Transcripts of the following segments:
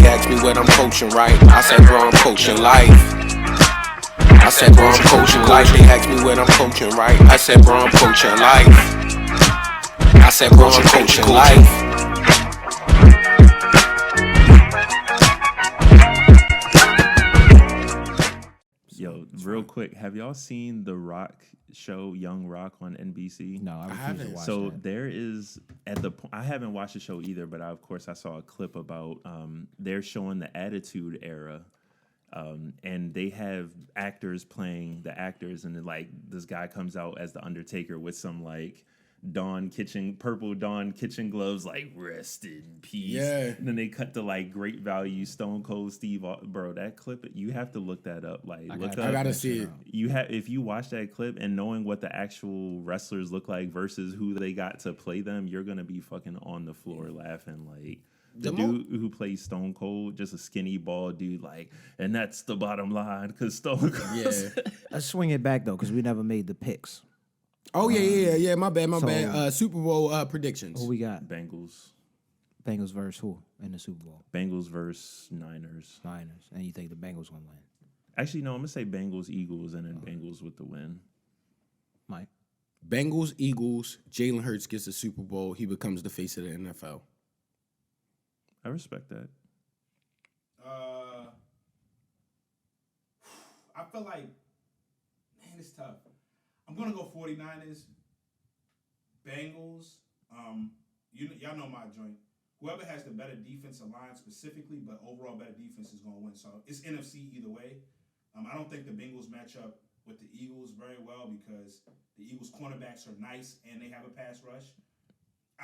asked me what I'm coaching, right? I said, bro, I'm coaching life. I said, bro, I'm coaching life. They asked me what I'm coaching, right? I said, bro, I'm coaching life. I said, bro, I'm coaching life. Yo, real quick, have y'all seen the Rock show, Young Rock, on NBC? No, I haven't watched So that. there is at the point, I haven't watched the show either, but of course I saw a clip about they're showing the Attitude Era. And they have actors playing the actors, and then, like, this guy comes out as the Undertaker with some like purple Dawn kitchen gloves, like rest in peace. Yeah. And then they cut to like great value Stone Cold Steve. Bro, that clip, you have to look that up. Like, I gotta see it. If you watch that clip and knowing what the actual wrestlers look like versus who they got to play them, you're gonna be fucking on the floor laughing. Like, the dude who plays Stone Cold, just a skinny bald dude, like, and that's the bottom line, because Stone Cold. Yeah. Let's swing it back though, because we never made the picks. Oh yeah. My bad. Super Bowl predictions. Who we got? Bengals. Bengals versus who in the Super Bowl? Bengals versus Niners. Niners. And you think the Bengals gonna win? Actually, no, I'm gonna say Bengals, Eagles, and then Bengals with the win. Mike. Bengals, Eagles. Jalen Hurts gets the Super Bowl. He becomes the face of the NFL. I respect that. I feel like, man, it's tough. I'm gonna go 49ers, Bengals. Y'all know my joint. Whoever has the better defensive line specifically, but overall better defense is gonna win. So it's NFC either way. I don't think the Bengals match up with the Eagles very well because the Eagles cornerbacks are nice and they have a pass rush.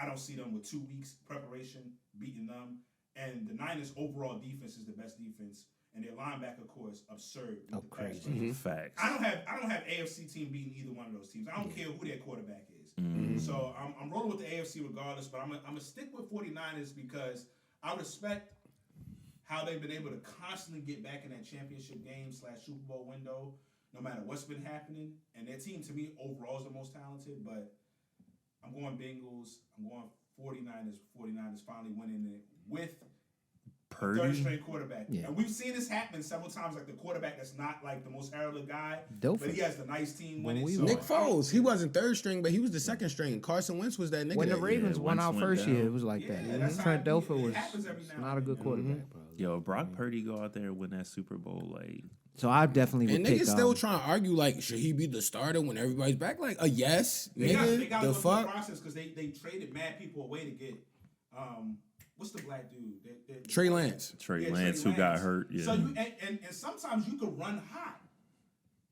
I don't see them with 2 weeks preparation beating them. And the Niners' overall defense is the best defense, and their linebacker core is absurd. Oh, crazy! Facts. I don't have AFC team beating either one of those teams. I don't care who their quarterback is. So I'm rolling with the AFC regardless, but I'm gonna stick with 49ers because I respect how they've been able to constantly get back in that championship game / Super Bowl window, no matter what's been happening. And their team, to me, overall is the most talented. But I'm going Bengals. I'm going 49ers. 49ers finally winning it with Purdy. Third string quarterback. Yeah. And we've seen this happen several times, like the quarterback that's not like the most heralded guy, Dope. but he has the nice team When winning. we So Nick Foles, he wasn't third string, but he was the second string. Carson Wentz was that nigga. When the that year. Ravens won Wentz our went first down. year, it was like that. Yeah, that's how Trent it Dilfer was happens every now not a and good then. quarterback, bro. Yo, Brock Purdy go out there and win that Super Bowl, like. So I definitely would And pick. niggas still trying to argue, like, should he be the starter when everybody's back? Like, yes, They got nigga. to go The through the fuck? process because they traded mad people away to get what's the black dude? Trey Lance. Trey Yeah, Lance, who got hurt. Yeah. So you and sometimes you could run hot,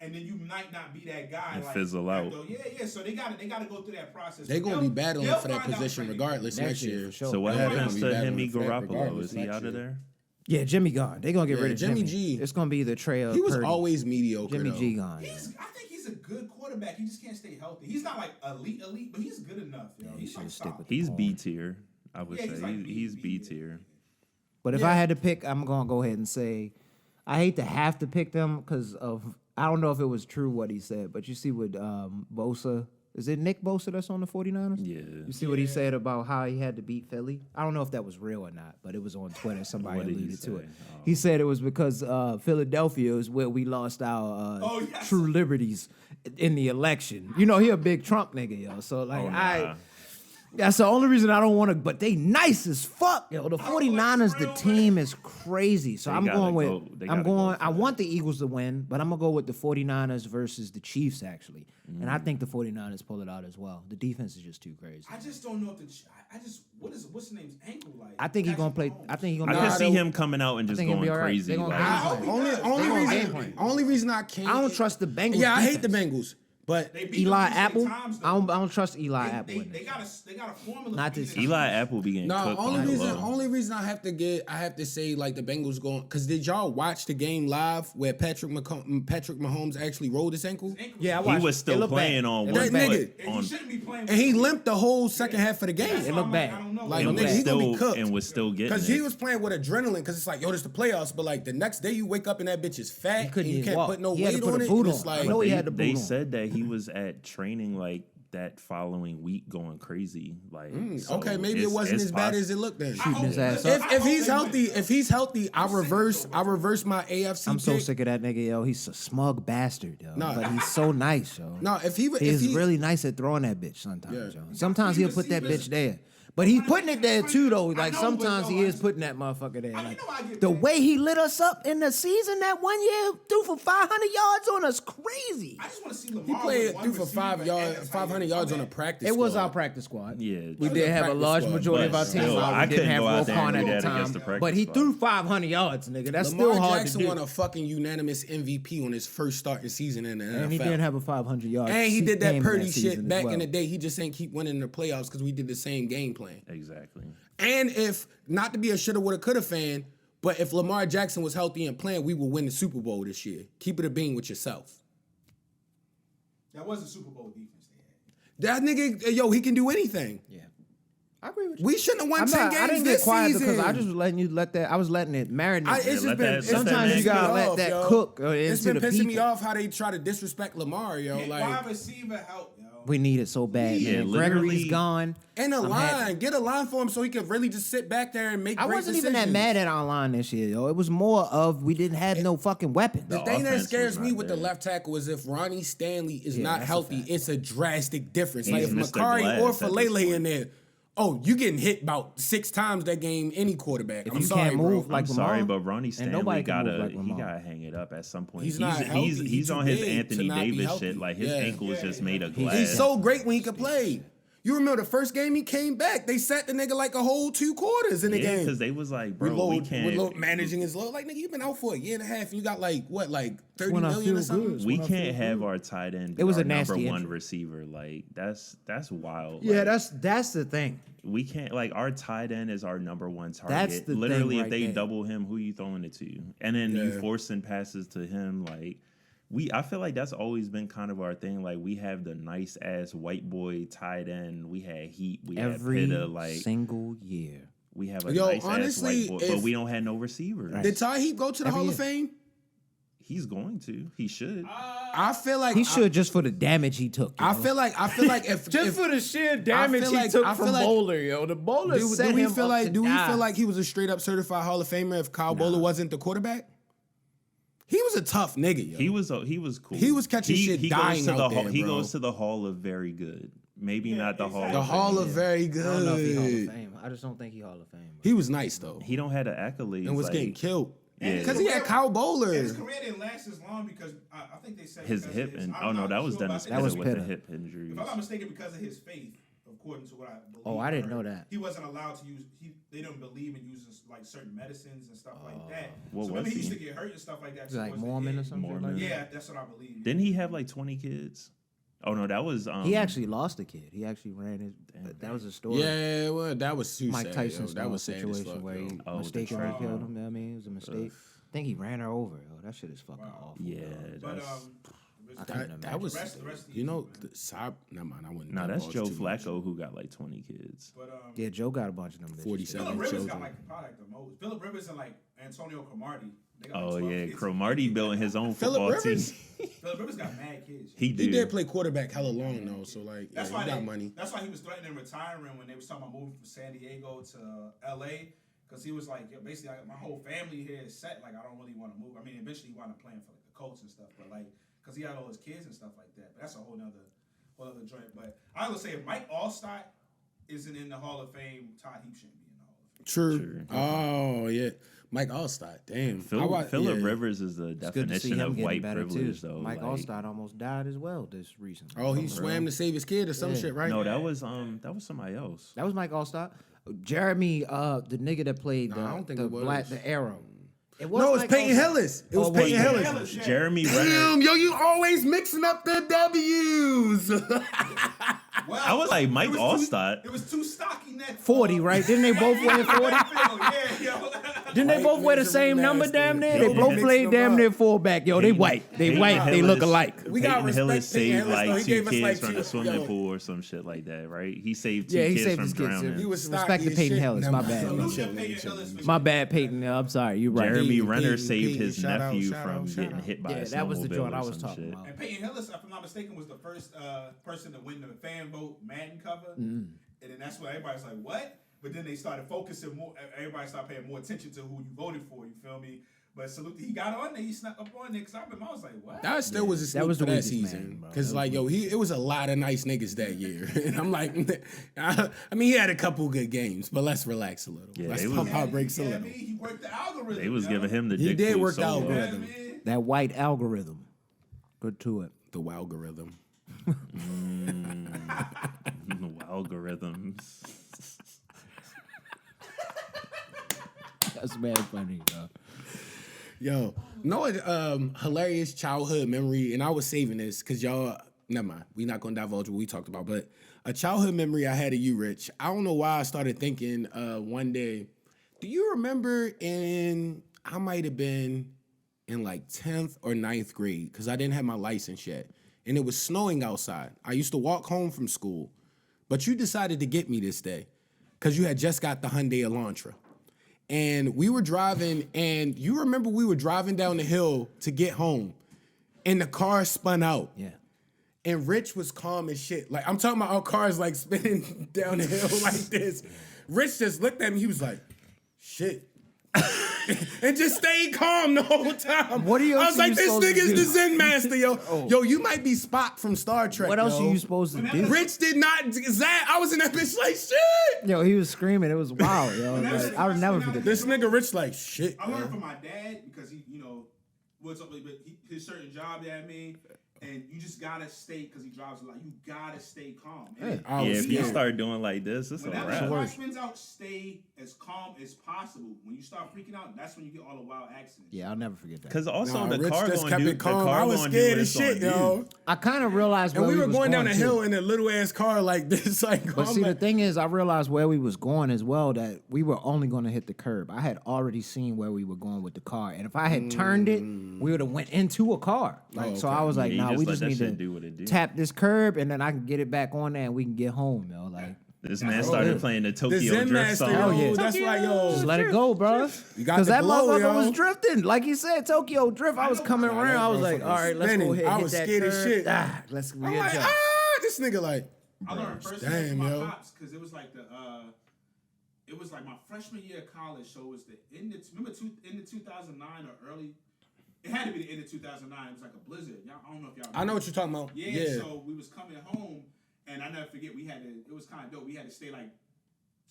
and then you might not be that guy. And like, fizzle out. Yeah. So they got to go through that process. They gonna be battling they'll for that find out position training regardless next year. for sure. So what They're happens gonna be to battling Hemi for that Garoppolo? regardless Is he next out of year. there? Yeah, Jimmy gone. They gonna get Yeah, rid of Jimmy G. It's gonna be either Trey or He was Purdy. always mediocre. Jimmy though. G gone. I think he's a good quarterback. He just can't stay healthy. He's not like elite, but he's good enough. Yo. he He's should like stick solid. with He's B tier, I would Yeah, say. he's like He's B B tier. But if I had to pick, I'm gonna go ahead and say, I hate to have to pick them because of I don't know if it was true what he said, but you see with Bosa. Is it Nick Bosa that's on the 49ers? Yeah. You see what he said about how he had to beat Philly? I don't know if that was real or not, but it was on Twitter. Somebody What did he alluded to it. say? He said it was because Philadelphia is where we lost our true liberties in the election. You know, he a big Trump nigga, yo. So, like, that's the only reason I don't want to, but they nice as fuck, yo. The 49ers, the team is crazy. So I'm going with, I want the Eagles to win, but I'm going to go with the 49ers versus the Chiefs, actually. And I think the 49ers pull it out as well. The defense is just too crazy. I just don't know if what's the name's ankle like? I think he's going to play, I think he's going I to can see him coming out and just think he'll going be all right. crazy. They gonna Like, Only reason I can't. I don't trust the Bengals. Yeah, I hate the defense. Bengals. But They beat Eli them Apple, times, I don't trust Eli Apple. in They this. got a formula. Not for this beating Eli them. Apple be getting cooked on the low. only reason I have to say like the Bengals going because did y'all watch the game live where Patrick Mahomes actually rolled his ankle? Yeah, I He watched was it. It still looked playing bad. on It one looked bad. foot. And you shouldn't be playing. And he limped the whole second half of the game. It looked bad. I don't know. Like, And nigga, was he gonna be still cooked. and was still getting Because it. he was playing with adrenaline because it's like, yo, this the playoffs. But like the next day you wake up and that bitch is fat He couldn't and you even can't walk. put no He had to weight put on a it. boot And it's on. like, I know he had the boot They on. said that he was at training like that following week going crazy. Like, so Okay, maybe it wasn't as bad as it looked then. Shooting his ass up. If he's healthy, I reverse my AFC. I'm so pick. sick of that nigga, yo. He's a smug bastard, yo. Nah. But he's so nice, yo. No, He's really nice at throwing that bitch sometimes, Yeah. yo. Sometimes he'll put that bitch there. But he's putting it there too, though. Like sometimes he is putting that motherfucker there. Like, the way he lit us up in the season that 1 year, threw for 500 yards on us, crazy. I just want to see Lamar. He played with one threw for receiver 500 yards on a practice. It was squad. our practice squad. Yeah. We was did a have a practice large squad, majority of but our team still, out. I We didn't couldn't have go out there Roquan and at do the that against the time. practice But he squad. threw 500 yards, nigga. That's Lamar still hard Jackson to do. won a fucking unanimous MVP on his first starting season in the NFL. And he did have a 500 yards. And he did that game Purdy season shit as back well. in the day. He just ain't keep winning the playoffs because we did the same game plan. Exactly. And if, not to be a shoulda, woulda, coulda fan, but if Lamar Jackson was healthy and playing, we would win the Super Bowl this year. Keep it a bean with yourself. That was a Super Bowl defense they had. That nigga, yo, he can do anything. Yeah. I agree with you. We shouldn't have won 10 games I didn't this get quiet season. because I just was letting you let that. I was letting it marinate. It's just let been, that- it's sometimes been you gotta pissing me let off, that yo. cook It's into been the pissing me people. off how they try to disrespect Lamar, yo. Get Like, wide receiver help, yo. We need it so bad. Yeah, man. literally- Gregory's gone. and a I'm line, happy. get a line for him so he can really just sit back there and make I great wasn't even that decisions. mad at our line this year, yo. It was more of we didn't have no fucking weapons. The The thing that offense scares was me not with the there. left tackle is if Ronnie Stanley is not that's a healthy, fact. it's a drastic difference. He's Like if Mr. Makari Glass or at this Falele point. in there, oh, you getting hit about 6 times that game, any quarterback. If I'm you sorry, can't move bro. like I'm sorry, Lamar, but Ronnie and Stanley nobody can move gotta like he Lamar. gotta hang it up at some point. He's not healthy. he's He's too on his big to Anthony not be Davis healthy. shit. Like his Yeah. ankle is just made of glass. He's so great when he can play. You remember the first game he came back, they sat the nigga like a whole 2 quarters in the Yeah, game. because they was like, bro, we can't. managing his load. Like, nigga, you've been out for a year and a half and you got like, what, like 30 when I million or feel something? good. We when I can't feel have good. our tight end. It was our a nasty number one injury. receiver. Like that's wild. Yeah, Like, that's the thing. we can't like our tight end is our number one target. That's the Literally, thing if right they there. double him, who you throwing it to? And then you Yeah. forcing passes to him. Like I feel like that's always been kind of our thing. Like we have the nice ass white boy tight end. We had Heat. We Every had Pitta. Like single year. we have a Yo, nice honestly, ass white boy, but we don't have no receivers. Did Ty Heap go to the Every Hall of year. Fame? He's going to. He should. I feel like He should just for the damage he took. I yo. feel like if just if, for the sheer damage feel he like- took I feel from like- Bowler, yo. The Bowler do set we him feel up like to do we die. feel like he was a straight up certified Hall of Famer if Kyle Bowler wasn't the quarterback? He was a tough nigga, yo. He was cool. He was catching shit he dying goes to out the there, He bro. goes to the Hall of Very Good. Maybe not the Hall. exactly. the of Hall Fame. of Very I don't know if he Hall of Good. Fame. I just don't think he Hall of Fame. He was nice though, He don't have the accolades. and was like, getting killed. Yeah. Because he had Kyle Bowler. His career didn't last as long because I think they said His because hip of his, and I'm not that was sure Dennis about That was Pitta with the Pitta. hip injuries. If I'm not mistaken, because of his faith, according to what I believe. Oh, I didn't heard, know that. He wasn't allowed to use. They don't believe in using like certain medicines and stuff like that. What So was maybe he used he? to get hurt and stuff like that. He's like towards the Mormon or end. something Mormon. like that. Yeah, that's what I believe. Didn't he have like 20 kids? Oh no, that was He actually lost a kid. He actually ran his. That was a story. Yeah, well, that was too Mike sad. Tyson's That was sad as situation fuck, where yo. he Oh, mistakenly the killed him. You know what I mean, it was a mistake. I think he ran her over. Yo, that shit is fucking awful. Yeah, But that's I couldn't That imagine. was, the rest of you know, never mind. I wouldn't. no, that's divulge Joe too much. Flacco who got like 20 kids. But Yeah, Joe got a bunch of them. bitches. 47. Philip Rivers children. got like probably like the most. Philip Rivers and like Antonio Cromartie. They got, like, Oh 12 yeah, kids. Cromartie building his own Phillip football team. Rivers? Philip Rivers got mad kids. He He did. did play quarterback hella long though, so like, yeah, That's he why got money. That's why he was threatening retiring when they was talking about moving from San Diego to L.A. Because he was like, yo, basically, my whole family here is set. Like, I don't really want to move. I mean, eventually he wound up playing for like the Colts and stuff, but like, because he had all his kids and stuff like that. But that's a whole other joint. But I would say if Mike Allstott isn't in the Hall of Fame, Todd Heap shouldn't be in the Hall of Fame. True. Oh yeah, Mike Allstott. Damn. Phillip yeah. Rivers is the It's good to see definition him of getting white better privilege, too. though. Mike like, Allstott almost died as well this recently. Oh, he swam to save his kid or some Yeah. shit, right? No, that was somebody else. That was Mike Allstott. Jeremy, the nigga that played Nah, I don't think the it was. black, the arrow. It was No, it's Mike Peyton Allstott. Hillis. It was Oh, Peyton Peyton Hillis. Jeremy Renner. Damn, yo, you always mixing up the W's. Well, I was like, Mike it was Allstott. It was too stocky neck. 40, right? Didn't they both wear 40? Yeah, yo. Didn't they both wear the same number, damn near? They both played damn near fullback. Yo, they white. They white. They look alike. We got Peyton Hillis respect Peyton saved Hillis, though. like He 2 gave us, kids like, from two- the swimming yo. pool or some shit like that, right? He saved 2 Yeah, he kids saved from his kids. drowning. He was Respect stocky to as Peyton shit. Hillis. Never My mind. bad. Let me Salute chill, to let me Peyton chill. Hillis for My bad, Peyton. I'm sorry. You're right. Jeremy Peyton, Renner Peyton, saved Peyton, his shout out, nephew shout from out, shout getting out. hit by Yeah, a that was the snowmobile joint I or was some talking shit. about. And Peyton Hillis, if I'm not mistaken, was the first person to win the fan vote Madden cover. And then that's when everybody's like, what? But then they started focusing more. Everybody started paying more attention to who you voted for. You feel me? But salute, he got on there. He snuck up on there. Because I remember, I was like, what? That still was a sneak was for the that weakest season. man, bro. Because, like, yo, it was a lot of nice niggas that year. And I'm like, I mean, he had a couple good games, but let's relax a little. Yeah, Let's they pump was- our brakes a Yeah, I little. mean, he worked the algorithm. They was yo. giving him the He dick did food work the solo. Yeah, algorithm. man. That white algorithm. Good to it. The algorithm. Algorithms. That's mad funny, bro. Yo, no, hilarious childhood memory, and I was saving this because y'all, never mind, we not gonna divulge what we talked about, but a childhood memory I had of you, Rich. I don't know why I started thinking one day, do you remember I might have been in like 10th or 9th grade, because I didn't have my license yet, and it was snowing outside. I used to walk home from school, but you decided to get me this day, because you had just got the Hyundai Elantra. And we were driving, and you remember we were driving down the hill to get home, and the car spun out. Yeah. And Rich was calm as shit. Like, I'm talking about our cars like spinning down the hill like this. Rich just looked at me, he was like, shit. And just stayed calm the whole time. What else I was are like, you this supposed to nigga's do? the Zen Master, yo. Yo, you might be Spock from Star Trek. What else yo. are you supposed to do? Rich did not, Zach, I was in that bitch like, shit. Yo, he was screaming. It was wild, yo. Like, I would never forget This that. nigga Rich like, shit. I yo. learned from my dad because he, what's up, but his certain job, yeah, I mean, and you just gotta stay, because he drives a lot. You gotta stay calm. And I Yeah, was if you scared. start doing like this, it's a whenever wrap. the car spins out, stay as calm as possible. When you start freaking out, that's when you get all the wild accidents. Yeah, I'll never forget that. Because also Nah, the Rich car just gonna kept do it calm. the car I was gonna do scared what as it's shit, gonna yo. do. I kind of realized And where we were was going down the too. hill in a little ass car like this, like. But I'm see, the like, thing is, I realized where we was going as well, that we were only going to hit the curb. I had already seen where we were going with the car. And if I had turned it, we would have went into a car. Like, so okay. I was like, Yeah, you nah, just we let just that need shit to do what it do. tap this curb, and then I can get it back on there, and we can get home, yo. Like, This man started playing the the Tokyo Zen Drift Master, song. yo. yeah. That's why, yo. just let it go, bro. You got Because the that glow, motherfucker yo. was drifting. Like he said, Tokyo Drift. I was coming Nah, around. that I was like, motherfucker all right, let's spinning. go ahead I and hit was that scared as curb. shit. Let's I'm like, readjust. this nigga like. I learned first Damn, from my yo. pops because it was like it was like my freshman year of college. So it was in the 2009 or early. It had to be the end of 2009. It was like a blizzard. Y'all, I don't know if y'all. I know what you're talking about. Yeah. So we was coming home, and I never forget. It was kind of dope. We had to stay like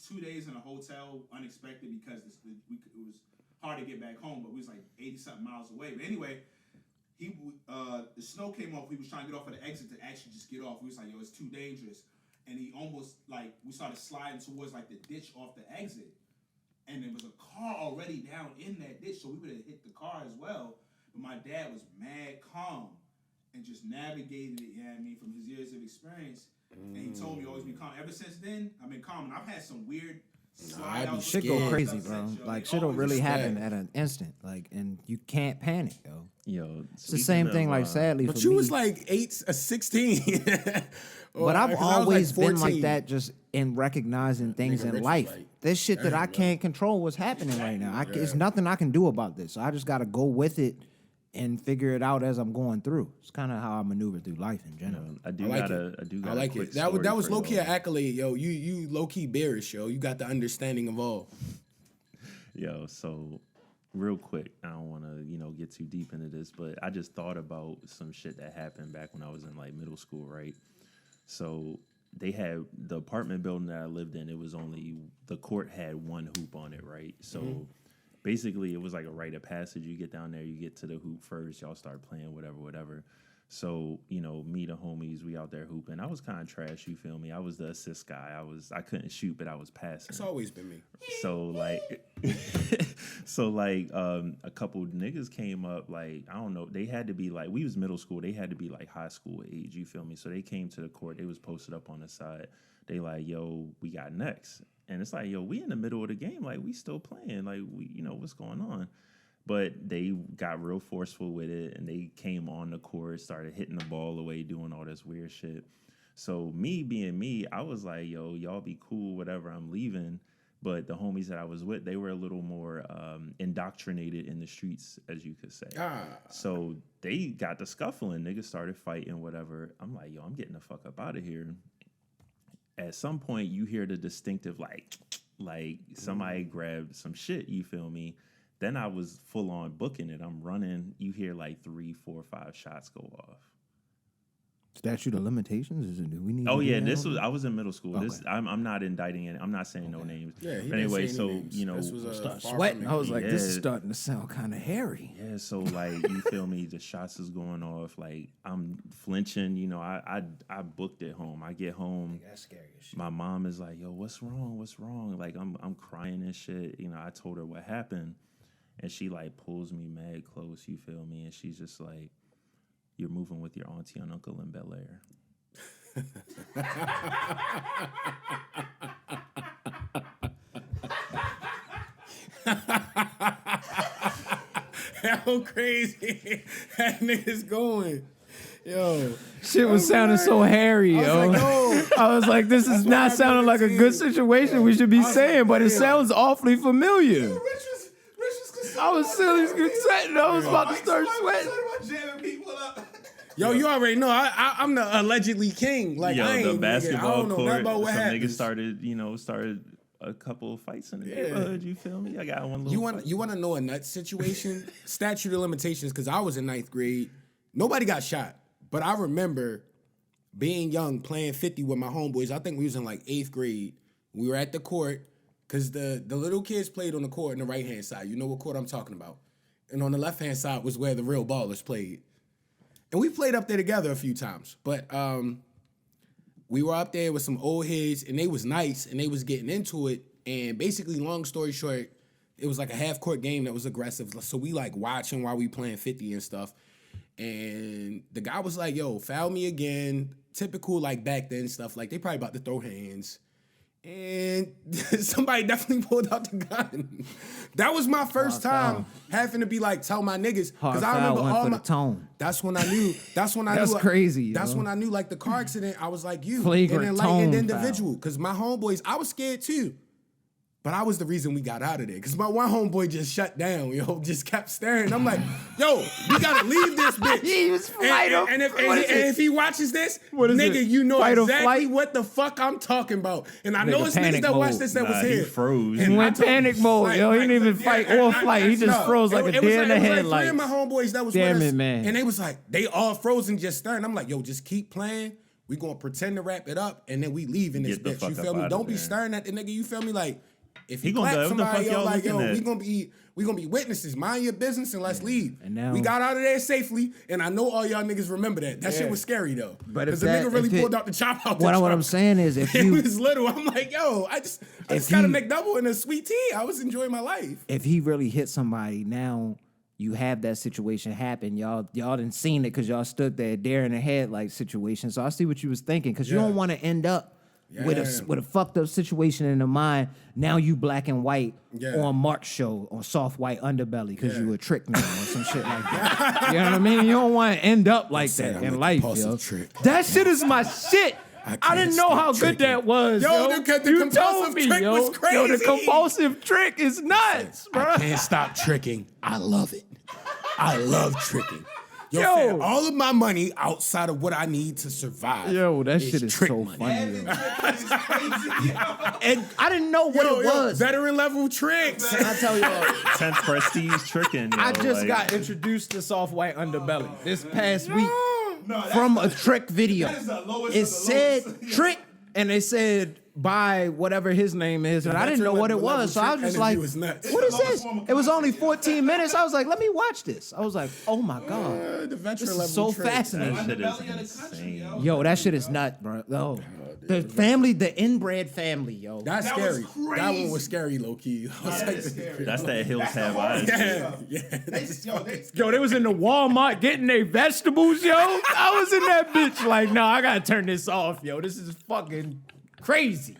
2 days in a hotel, unexpected, because it was hard to get back home. But we was like 80 something miles away. But anyway. The snow came off. We was trying to get off at the exit to actually just get off. We was like, yo, it's too dangerous. And he almost, like, we started sliding towards, like, the ditch off the exit. And there was a car already down in that ditch, so we would have hit the car as well. But my dad was mad calm and just navigated it, you know what I mean, from his years of experience. And he told me always be calm. Ever since then, I've been calm. And I've had some weird slide I'd be outs. Shit scared. go crazy, Upsets, bro. yo. Like, They shit'll always really respect. happen at an instant. Like, and you can't panic, yo. Yo, It's the same thing, like, sadly, But for you me. was like 16. But I've 'cause I was always like been like 14. that, just in recognizing things Nigga in Rich was life. like, This shit that I "Dang, can't control what's happening right now. It's nothing I can do about this. So I just got to go with it and figure it out as I'm going through. It's kind of how I maneuver through life in general. I do I like got it. a I like quick it. That story was for low key y'all. an accolade, yo. You low key bearish, yo. You got the understanding of all. Yo, so real quick, I don't want to, get too deep into this, but I just thought about some shit that happened back when I was in like middle school, right? So they had the apartment building that I lived in. It was only the court had one hoop on it, right? So basically, it was like a rite of passage. You get down there, you get to the hoop first, y'all start playing, whatever. So, me, the homies, we out there hooping. I was kind of trash, you feel me? I was the assist guy. I couldn't shoot, but I was passing. It's always been me. So like, a couple niggas came up, like, I don't know, they had to be like, we was middle school, they had to be like high school age, you feel me? So they came to the court, they was posted up on the side. They like, yo, we got next. And it's like, yo, we in the middle of the game. Like, we still playing. Like, what's going on? But they got real forceful with it, and they came on the court, started hitting the ball away, doing all this weird shit. So me being me, I was like, yo, y'all be cool, whatever, I'm leaving. But the homies that I was with, they were a little more indoctrinated in the streets, as you could say. So they got the scuffling. Niggas started fighting, whatever. I'm like, yo, I'm getting the fuck up out of here. At some point, you hear the distinctive, like somebody grabbed some shit, you feel me? Then I was full on booking it. I'm running. You hear like 3, 4, 5 shots go off. Statute of limitations? Is it? Do we need? Oh yeah, I was in middle school. Okay. I'm not indicting it. I'm not saying no names. Yeah. But anyway, so names. Start sweating. I was like, this is starting to sound kind of hairy. Yeah. So like, you feel me? The shots is going off. Like I'm flinching. I booked it home. I get home. That's scary as shit. My mom is like, yo, what's wrong? What's wrong? Like I'm crying and shit. I told her what happened, and she like pulls me mad close. You feel me? And she's just like, you're moving with your auntie and uncle in Bel Air. How crazy that nigga's going. Yo. Shit was sounding so hairy, yo. I was like, this is not sounding like a good situation we should be saying, but it sounds awfully familiar. I was silly sweating. I was about to start sweating. Yo, you already know I'm the allegedly king. Like, yo, I ain't the basketball I don't know court. nothing about what some happened. niggas started a couple of fights in the neighborhood. You feel me? I got one little. You want to know a nut situation? Statute of limitations. Because I was in 9th grade. Nobody got shot, but I remember being young playing 50 with my homeboys. I think we was in like 8th grade. We were at the court because the little kids played on the court on the right hand side. You know what court I'm talking about? And on the left hand side was where the real ballers played. And we played up there together a few times. But we were up there with some old heads, and they was nice, and they was getting into it. And basically, long story short, it was like a half-court game that was aggressive. So we like watching while we playing 50 and stuff. And the guy was like, yo, foul me again. Typical like back then stuff. Like they probably about to throw hands. And somebody definitely pulled out the gun. That was my first time having to be like, tell my niggas. Because I remember all my tone. That's when I knew. That's when I knew. That's crazy. That's when I knew like the car accident. I was like you. Flagrant and then like an individual. Foul. Because my homeboys, I was scared too. But I was the reason we got out of there. Because my one homeboy just shut down, just kept staring. I'm like, yo, we got to leave this bitch. He was fight or and if he watches this, nigga, it? You know fight exactly what the fuck I'm talking about. And I know it's niggas that watch this that was here. He froze. He went panic mode, yo. He didn't even fight or flight. He just froze like a deer in the headlights. Like 3 of my homeboys that was Damn with us, it, man. and they was like, they all frozen just staring. I'm like, yo, just keep playing. We gonna pretend to wrap it up, and then we leave in this bitch. You feel me? Don't be staring at the nigga. You feel me? Like, if he clap somebody, yo, like, yo, we gonna be witnesses. Mind your business and let's leave. And now, we got out of there safely, and I know all y'all niggas remember that. That shit was scary though. But because the nigga really pulled out the chop out. What I'm saying is, if he you was little, I'm like, yo, I just got a McDouble and a sweet tea. I was enjoying my life. If he really hit somebody, now you have that situation happen. Y'all done seen it because y'all stood there, dare in the headlight situation. So I see what you was thinking because you don't want to end up with a fucked up situation in the mind. Now you black and white on Mark's show on soft white underbelly because you a trick man or some shit like that. You know what I mean? You don't want to end up like that in life, yo. That shit is my shit. I didn't know how good that was, yo. You told me, yo. Was crazy. Yo, the compulsive trick is nuts, bro. I can't stop tricking. I love it. I love tricking. Yo, fam, all of my money outside of what I need to survive. Yo, that shit is so money. funny. Yo. And I didn't know what it was. Veteran level tricks. I tell you all. 10th prestige tricking. I just got introduced to soft white underbelly this past week from a trick video. It said trick, and they said by whatever his name is, and I didn't know what it was. So I was just like, what is this? It was only 14 minutes. I was like, let me watch this. I was like, oh my God. This is so fascinating. That shit is insane. Yo, that shit is nuts, bro. Oh, the family, the inbred family, yo. That's scary. That one was scary, low key. That's that Hills Have Eyes. Yo, they was in the Walmart getting their vegetables, yo. I was in that bitch like, no, I gotta turn this off, yo. This is fucking crazy.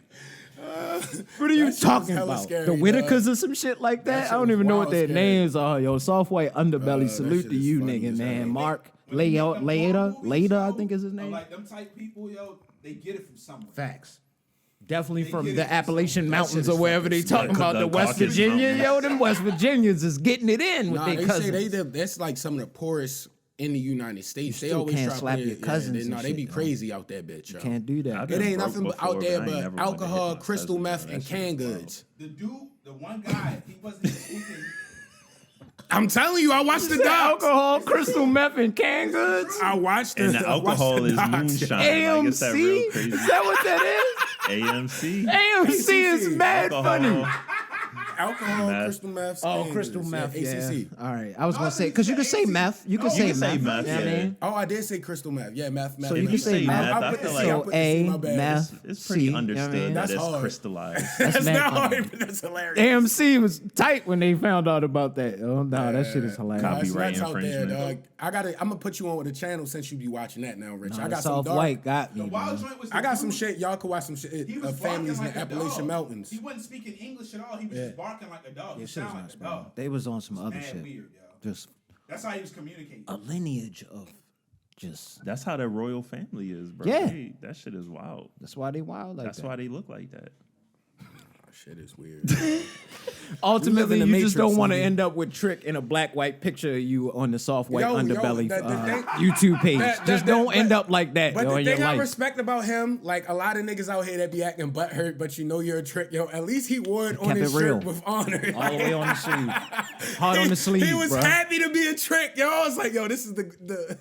What are you That shit was talking hella about? scary, The dog. Whitakers or some shit like that? shit I don't was even know what wild their scary. names are. Yo, soft white underbelly. that Salute shit to is you, funny nigga, as man. hell. Mark When they make them horror later, movies, I yo, think is his of, name. like them type people, yo, they get it from somewhere. Facts. Definitely They from get the it from Appalachian somewhere. Mountains shit or is wherever they fucking talking about. The The West Caucasus Virginia, yo, Mountains. them West Virginians is getting it in with Nah, their they cousins. say that's like some of the poorest in the United States. They still always can't try to slap put your it- cousins Yeah, and they be shit, yo. crazy out there, bitch. Yo. Can't do that. I've It been ain't broke nothing before, out there but I ain't but never wanted to hit alcohol, my crystal cousin, meth, though. and That shit canned was wild. goods. The dude, the one guy, he wasn't even speaking. I'm telling you, I watched the docs. Alcohol, crystal meth, and canned goods. I watched And the I watched alcohol is docs. moonshine. Like, it's that real AMC? crazy. Is that what that is? AMC. AMC is mad Alcohol. funny. Alcohol, Meth. crystal meth. Oh, canned crystal goods. meth. Yeah. ACC. All right. I was gonna No, say you because you said can say ACC. meth. You can No, say you can say meth. meth, You know what I yeah. mean? Oh, I did say crystal meth. Yeah, meth. So you If can you say say meth. meth, I I put feel the like C, I So put the C, A my bad. meth. It's pretty C, understood you know what I mean? that That's it's hard. crystallized. That's mad not funny. hard, but that's hilarious. AMC was tight when they found out about that. Oh no, that shit is hilarious. Copy. That's Copyright out there, infringement. dog. I'm gonna put you on with a channel since you be watching that now, Rich. Nah, I the got some soft dark. white got me. The wild man. joint was. I got the some dude, shit. Y'all can watch some shit He was of families in barking the like a Appalachian dog. Mountains. He wasn't speaking English at all. He was just barking like a dog. Yeah, He shit was sounded like nuts, a bro. dog. They was on some other Mad shit. weird, yo. Just That's how he was communicating. a lineage of just. That's how the royal family is, bro. Yeah. That shit is wild. That's why they wild like That's that. why they look like that. Shit is weird. Ultimately, We live in you the just don't Matrix, want to nigga. end up with Trick in a black white picture of you on the soft white Yo, underbelly the thing- YouTube page. that- just that- don't but- end up like that But yo, the in your thing I life. respect about him, like a lot of niggas out here that be acting butthurt, but you know you're a trick. Yo, at least he wore it on kept his it shirt real. with honor. All the way on the sleeve. Hard on the sleeve, He was bro. happy to be a trick. Yo, I was like, yo, this is the.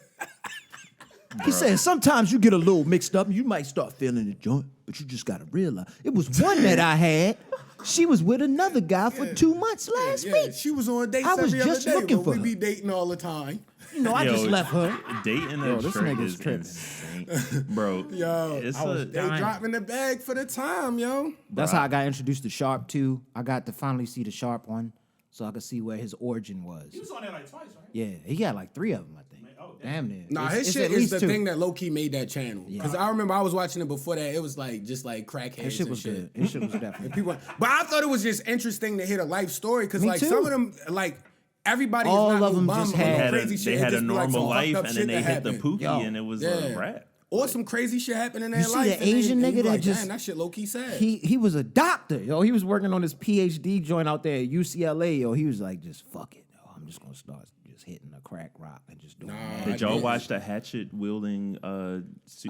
He said sometimes you get a little mixed up and you might start feeling the joint, but you just gotta realize it was one that I had. She was with another guy for 2 months last Yeah, week. she was on dates I was every other just day, looking but for we her. be dating all the time. You know, I Yo, just left her. Dating Yo, a this trick nigga's is tripping. insane, bro. Yo, it's was a They dying. dropping the bag for the time, yo. That's how I got introduced to Sharp too. I got to finally see the Sharp one, so I could see where his origin was. He was on there like twice, right? Yeah, he got like 3 of them, I think. Oh, Damn near. Nah, It's- his it's shit at is least the 2. thing that low key made that channel. Because I remember I was watching it before that. It was like just like crackheads. His shit and was shit. good. His shit was definitely. People, but I thought it was just interesting to hear a life story because Me like too. some of them like everybody All is not of them no bum just or had- no they had crazy a, shit. they It had a just be, like, some normal fucked life, up and shit then they that hit the happened. pookie, Yo, and it was yeah. a wrap. Or some crazy shit happened in their You see life. the and they- Asian and you nigga that like, just- damn, that shit low key sad. He was a doctor, yo. He was working on his PhD joint out there at UCLA, yo. He was like, just fuck it, yo. I'm just gonna start just hitting a crack rock and just doing that. Did y'all watch the hatchet wielding? I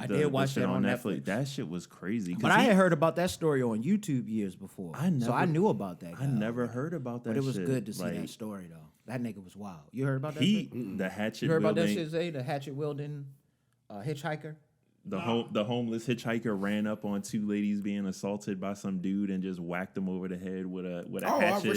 did watch shit that on Netflix. That shit was crazy. 'cause But I he- had heard about that story on YouTube years before. So I knew about that guy. I never heard about that. But it was shit. good to see Like, that story, though. That nigga was wild. You heard about that He shit? the hatchet. You heard about that wielding- shit, Zay? The hatchet wielding hitchhiker? The homeless hitchhiker ran up on 2 ladies being assaulted by some dude and just whacked them over the head with a Oh, hatchet.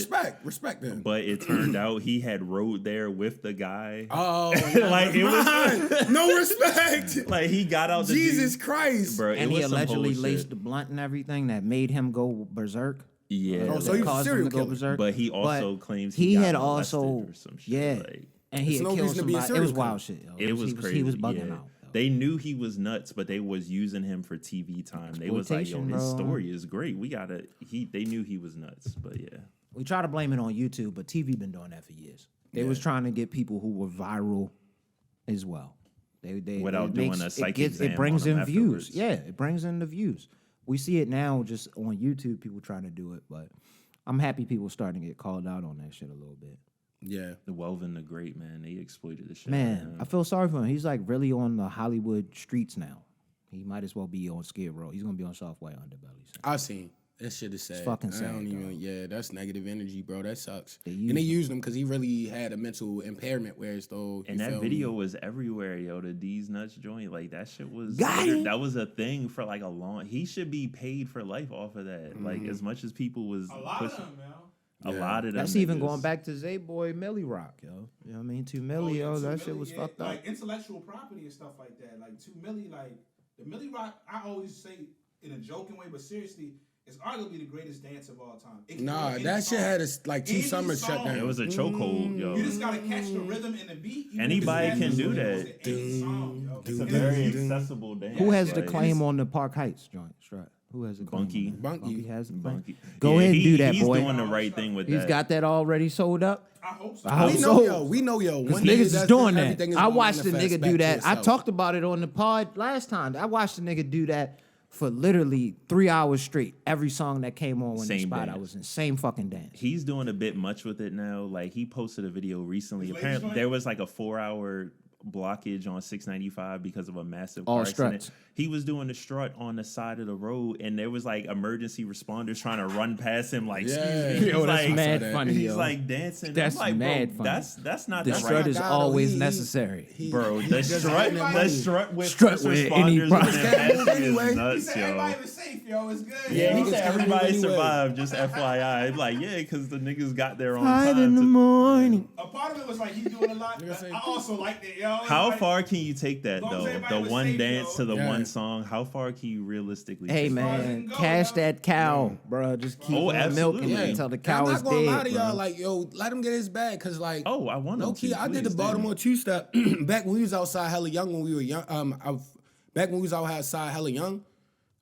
respect them. But it turned out he had rode there with the guy. Oh, Like, it was- no respect. Like he got out. The Jesus dude, Christ, bro. And it he was some allegedly whole laced shit. the blunt and everything that made him go berserk. Yeah, Oh, so like- he was a caused serial him to go killer. berserk. but he also claims he had got molested also or some shit. yeah, Like, and he There's had no killed reason to be a somebody. It serial was killer. wild shit. Yo. it was crazy. He was bugging yeah. out. Yo. They knew he was nuts, but they was using him for TV time. They was like, "Yo, Exploitation, his bro. story is great. We gotta." They knew he was nuts, but yeah. We try to blame it on YouTube, but TV been doing that for years. They was trying to get people who were viral as well. They Without it doing makes- a it psych gets- exam It brings on in them views. afterwards. Yeah, it brings in the views. We see it now just on YouTube. People trying to do it, but I'm happy people starting to get called out on that shit a little bit. Yeah. The Welvin the Great, man, they exploited the shit. Man, I feel sorry for him. He's like really on the Hollywood streets now. He might as well be on Skid Row. He's gonna be on Soft White Underbelly. So. I seen. That shit is sad. fucking I sad, don't even. dog. Yeah, that's negative energy, bro. That sucks. They And they used him because he really had a mental impairment. Whereas though, And you that feel video me? was everywhere, yo. The D's Nuts joint, like that shit was. Got him. That was a thing for like a long. He should be paid for life off of that. Like as much as people was A lot pushing, of them, man. a lot of them. That's even niggas. going back to Zay Boy Millie Rock, yo. You know what I mean? 2 Millie, yo. That shit was fucked up. Like intellectual property and stuff like that. Like 2 Millie, like the Millie Rock. I always say in a joking way, but seriously, it's arguably the greatest dance of all time. It can Nah, go any that shit song. had like 2 Any summers shut song. down. It was a chokehold, yo. You just gotta catch the rhythm and the beat. Even Anybody if it's can fast, do it's that. almost any song, yo. It's a And very it's- accessible dance. Who has the like- claim on the Park Heights joint? Strut. Who has a Bunky. Bunky has it. Bunky. Go ahead and do that, he's boy. He's doing the right thing with He's that. got that already sold up. I hope so. I hope We so. know, yo. We know, yo. One Niggas day is doing that. everything is I gonna watched the manifest nigga back do to that. I itself. talked about it on the pod last time. I watched the nigga do that for literally 3 hours straight. Every song that came on when the Same spot I dance. was in. Same fucking dance. He's doing a bit much with it now. Like he posted a video recently. His latest Apparently, joint? there was like a 4-hour blockage on 695 because of a massive All car accident. struts. He was doing the strut on the side of the road, and there was like emergency responders trying to run past him. Like, Yeah. excuse me. Yo, He's that's like, mad funny, He's yo. like dancing. That's I'm like, mad bro, funny. That's not The the strut right. is God, always he- necessary. Bro, he the just strut, getting that the money. strut with Strut first with any responders price. and that Anyway. is He nuts, said yo. everybody was safe, yo. It's good. Yeah, he niggas said can't move everybody anyway. survived. Just FYI, I'm like, yeah, because the niggas got there on 5 time. in the morning. A part of it was like he's doing a lot. Nigga say- I also liked it, yo. It's How like, far can you take that As long as though? everybody The was one safe, dance yo. to the Yeah. one song. How far can you realistically? Hey take far as it man, can go, cash yo. that cow, bro. Just keep Oh, on milking absolutely. it until the And cow I'm is not gonna lie dead, to y'all, bro. like, yo, let him get his bag, cause like, Oh, I want him low key, to. I did the Please, Baltimore two-step back when we was outside hella young. When we were young, back when we was outside hella young,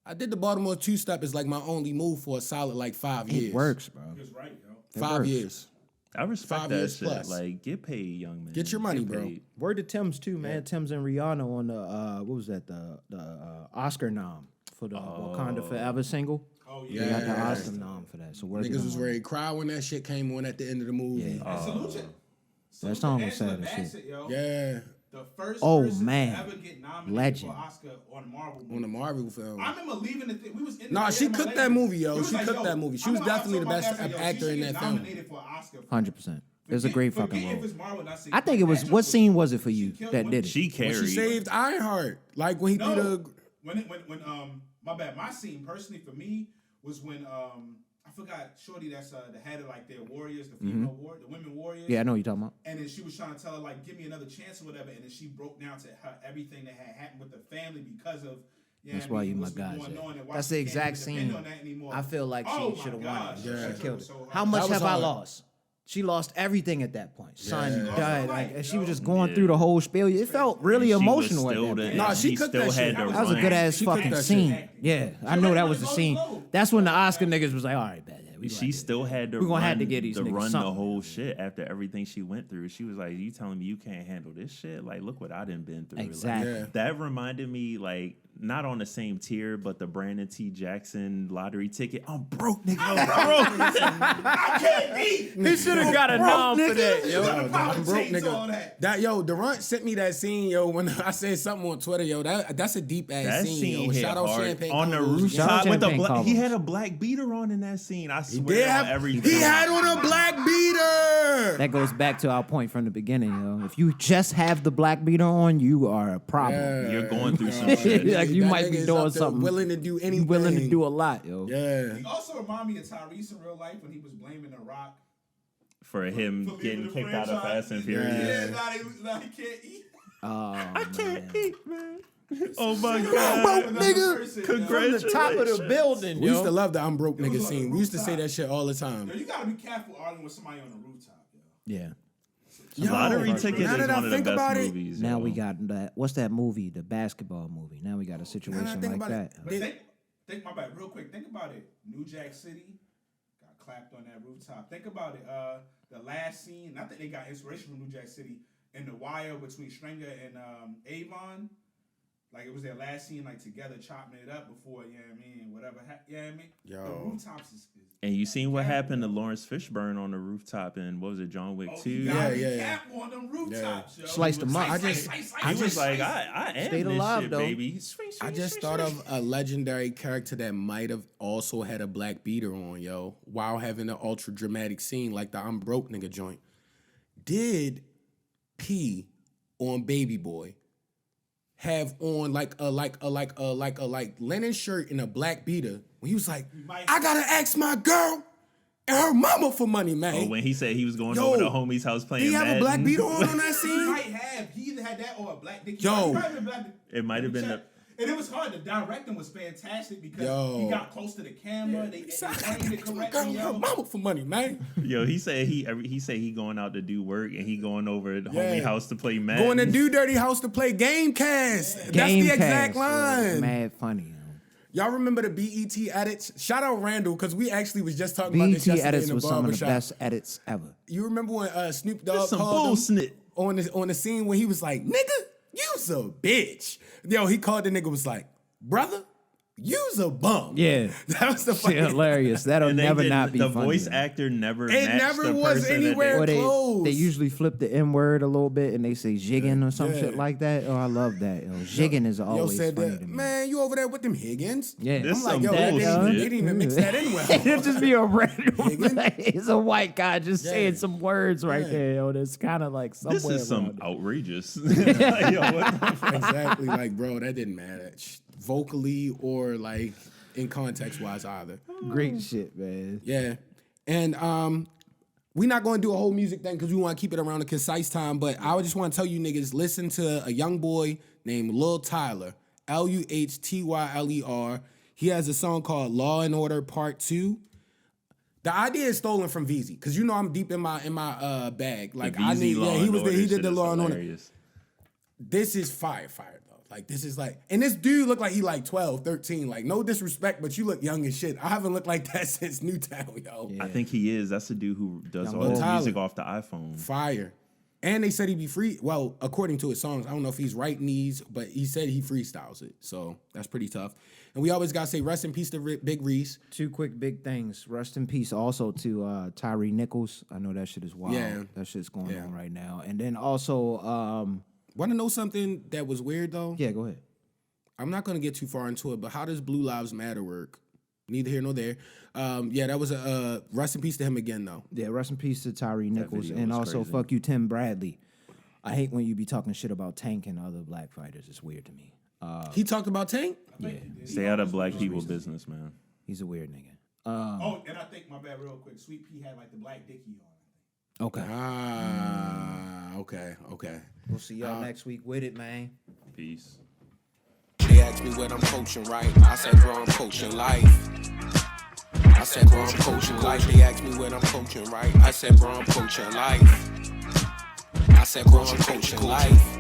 I did the Baltimore two-step as like my only move for a solid like 5 years. It works, bro. He was right, yo. 5 works. years. I respect 5 that years shit. plus. Like, get paid, young man. Get your money, Get bro. paid. Word to Tim's too, man. Tim's and Rihanna on the what was that? The Oscar nom for the Wakanda Forever single. Oh, They yeah. got the Oscar nom for that. So word to Niggas was them. ready to cry when that shit came on at the end of the movie. Yeah. And salute you. That song was Angela sad as shit. Bassett, yo. Yeah, The first Oh, person man. to ever get nominated Legend. for Oscar on a Marvel movie. on the Marvel film. I remember leaving the thing. We was in the Nah, theater she in my cooked that lady. movie, yo. We was She like, cooked yo, that movie. She I was remember I definitely told the my best dad, I said, yo, actor she in should that get film. nominated for an Oscar. 100%. It was a great fucking Forget if role. it's Marvel, not saying- I think it was. That What joke scene was it for you killed that when did it? She When carried. she saved Ironheart, like when he No, threw the. when my bad. My scene personally for me was when I forgot Shorty that's the head of like their warriors, the female the women warriors. Yeah, I know what you're talking about. And then she was trying to tell her like, give me another chance or whatever. And then she broke down to her everything that had happened with the family because of. That's why you my guy. That's the exact scene. I feel like she should have won it. Yeah. She killed it. So How much That was have I hard. lost? She lost everything at that point. Son Yeah. died, Right, like, and she yo. was just going through the whole spiel. It felt really She was emotional at still that the- point. Nah, she he cooked still that shit. had the That was a run. good ass She cooked fucking that scene. shit. Yeah, I She know really that wanted was the to go scene. slow. That's when the Oscar niggas was like, all right, bad. She still had to We gonna run, have to get these to niggas run the something. whole shit after everything she went through. She was like, "You telling me you can't handle this shit? Like, look what I done been through." Like, Exactly. Yeah. that reminded me, like, not on the same tier, but the Brandon T. Jackson lottery ticket. I'm broke, nigga. I'm broke. I can't eat. He should have got a nom for that, yo. I'm broke, Chains on nigga. that. Yo, Durant sent me that scene, yo. When I said something on Twitter, yo, that's a deep ass That scene, scene yo. hit Shout out hard. Champagne On the Carlos. Shout out rooftop with the Champagne black. He Carlos. had a black beater on in that scene. I He swear did on have. everything. He had on a black beater. That goes back to our point from the beginning, yo. If you just have the black beater on, you are a problem. You're going through some shit. Like, you That might nigga be is doing up there something. willing to do You anything. willing to do a lot, yo. Yeah. He also remind me of Tyrese in real life when he was blaming The Rock For him for leaving getting the kicked out of franchise. Fast and Yeah, Furious. now he can't eat. I Can't eat, man. Oh my broke, god. nigga. Person, Congratulations. the top of the building, We used to yo. love the I'm broke was nigga on the scene. We used to say rooftop. that shit all the time. Yo, you gotta be careful arguing with somebody on the rooftop, yo. Yeah. Yo, Lottery Ticket now is that I one of the think best about it, movies. Now yo. we got that. What's that movie? The basketball movie. Now we got a situation think like about that. it. But think my bad, real quick. Think about it. New Jack City got clapped on that rooftop. Think about it. The last scene. I think they got inspiration from New Jack City in the wire between Stringer and Avon. Like it was their last scene, like together chopping it up before. You know what I mean? Whatever. You know what I mean? Yo. The rooftops is And you seen what happened to Lawrence Fishburne on the rooftop in, what was it, John Wick 2? You gotta be Yeah. careful on them rooftops, yo. Sliced them up. I just- He was like, I am Stayed this alive, shit, though. baby. I just thought of a legendary character that might have also had a black beater on, yo, while having an ultra dramatic scene like the I'm broke nigga joint. Did P on Baby Boy have on like a linen shirt and a black beater when he was like, I gotta ask my girl and her mama for money, man. Oh, when he said he was going Yo, over to homie's house playing Did he have Madden. a black beater on that He scene? might have. He either had that or a black dick. Yo. It might have been the... And it was hard. The directing was fantastic because Yo. he got close to the camera. They He said, I framed gotta it ask my girl correctly, and her yo. mama for money, man. Yo, he said he going out to do work and he going over to homie house to play Madden. Going to Do Dirty House to play Gamecast. That's Game the exact cast, yo. line. Mad funny, yo. Y'all remember the BET edits? Shout out Randall, because we actually was just talking about this BET yesterday edits in the was some of the barbershop. best edits ever. You remember when Snoop Dogg That's some called him bullsnit. on the scene when he was like, "Nigga, you's a bitch." Yo, he called the nigga, was like, "Brother, you's a bum." Yeah. That was the Shit, funny. hilarious. That'll And they never did- not be the funny. voice actor never. It matched never the was person that anywhere Or close. they usually flip the N word a little bit and they say jigging or some yeah. shit like that. Oh, I love that. Yo, jigging is Yo always said funny that, to me. man, you over there with them Higgins? Yeah. This I'm like, some yo, they bullshit. didn't even mix that in well. It'll just be a random. Higgins? It's a white guy just Yeah. saying some words right Yeah. there. Yo, that's kind of like somewhere. This is some around it. outrageous. Like, yo, what the fuck? Exactly, like, bro, that didn't matter. Vocally or like in context wise either. Great shit, man. Yeah. And we're not going to do a whole music thing because we want to keep it around a concise time, but I just want to tell you niggas, listen to a young boy named Lil Tyler, Luhtyler. He has a song called Law and Order Part 2. The idea is stolen from VZ, because you know I'm deep in my bag. Like The I VZ need, Law yeah, he and was Order the, he did shit the is Law and Order. hilarious. This is fire though. Like this is like, and this dude looked like he like 12, 13. Like no disrespect, but you look young as shit. I haven't looked like that since Newtown, yo. I think he is. That's the dude who does all Lil his Tyler. music off the iPhone. Fire. And they said he'd be free. Well, according to his songs, I don't know if he's writing these, but he said he freestyles it. So that's pretty tough. And we always got to say rest in peace to Big Reese. Two quick big things. Rest in peace also to Tyree Nichols. I know that shit is wild. Yeah. That shit's going Yeah. on right now. And then also, Want to know something that was weird though? yeah, go ahead. I'm not going to get too far into it, but how does Blue Lives Matter work? Neither here nor there. Yeah, that was a rest in peace to him again though. Yeah, rest in peace to Tyree Nichols. video And was also, crazy. fuck you, Tim Bradley. I hate when you be talking shit about Tank and other black fighters. It's weird to me. He talked about Tank? Yeah, Stay out of black people business, man. he's a weird nigga. Oh, and I think, my bad, real quick, Sweet Pea had like the black dickie on. Okay. Okay. We'll see y'all next week with it, man. Peace. They asked me what I'm coaching, right? I said, bro, I'm coaching life. I said, bro, I'm coaching life. They asked me what I'm coaching, right? I said, bro, I'm coaching life. I said, bro, I'm coaching life.